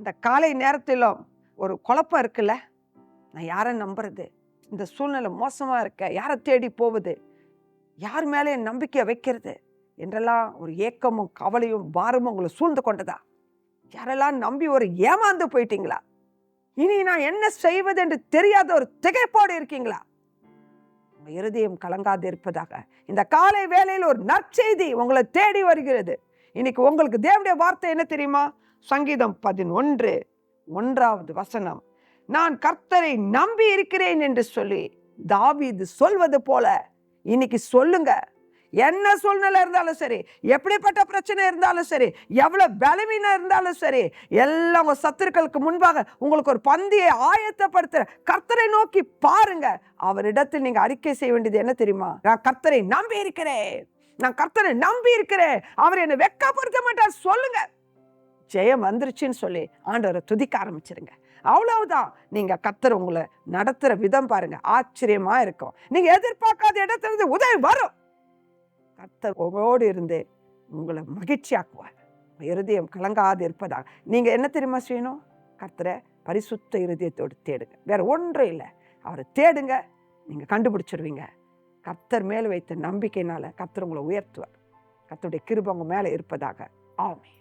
இந்த காலை நேரத்திலும் ஒரு குழப்பம் இருக்குல்ல, நான் யாரை நம்புறது, இந்த சூழ்நிலை மோசமாக இருக்க, யாரை தேடி போவது, யார் மேலே என் நம்பிக்கையை வைக்கிறது என்றெல்லாம் ஒரு ஏக்கமும் கவலையும் பாரமும் உங்களை சூழ்ந்து கொண்டதா? யாரெல்லாம் நம்பி ஒரு ஏமாந்து போயிட்டீங்களா? இனி நான் என்ன செய்வது என்று தெரியாத ஒரு திகைப்போடு இருக்கீங்களா? உங்க இருதயம் கலங்காது இருப்பதாக. இந்த காலை வேளையில் ஒரு நற்செய்தி உங்களை தேடி வருகிறது. இன்னைக்கு உங்களுக்கு தேவனுடைய வார்த்தை என்ன தெரியுமா? சங்கீதம் 11:1 நான் கர்த்தரை நம்பி இருக்கிறேன் என்று சொல்லி தாவீது சொல்வது போல இன்னைக்கு சொல்லுங்க. என்ன சூழ்நிலை இருந்தாலும் சரி, எப்படிப்பட்ட பிரச்சனை இருந்தாலும் சரி, எவ்வளவு பலவீனம் இருந்தாலும் சரி, எல்லாம் உங்க சத்துருக்களுக்கு முன்பாக உங்களுக்கு ஒரு பந்தியை ஆயத்தப்படுத்துற கர்த்தரை நோக்கி பாருங்க. அவரிடத்தில் நீங்க அறிக்கை செய்ய வேண்டியது என்ன தெரியுமா? நான் கர்த்தரை நம்பி இருக்கிறேன், நான் கர்த்தரை நம்பி இருக்கிறேன், அவர் என்னை வெட்கப்படுத்த மாட்டார் சொல்லுங்க. ஜெயம் வந்துருச்சுன்னு சொல்லி ஆண்டவரை துதிக்க ஆரம்பிச்சிருங்க. அவ்வளவுதான். நீங்க கர்த்தர் உங்களை நடத்துற விதம் பாருங்க, ஆச்சரியமா இருக்கும். நீங்க எதிர்பார்க்காத இடத்துல இருந்து உதவி வரும். கர்த்தர் உங்களோடு இருந்து உங்களை மகிழ்ச்சியாக்குவார். இருதயம் கலங்காது இருப்பதாக. நீங்க என்ன தெரியுமா செய்யணும்? கர்த்தரை பரிசுத்த இருதயத்தோடு தேடுங்க. வேற ஒன்றும் இல்லை, அவரை தேடுங்க, நீங்க கண்டுபிடிச்சிருவீங்க. கர்த்தர் மேல் வைத்த நம்பிக்கையினால கர்த்தர் உங்களை உயர்த்துவார். கர்த்தருடைய கிருபை உங்க மேல இருப்பதாக. ஆமென்.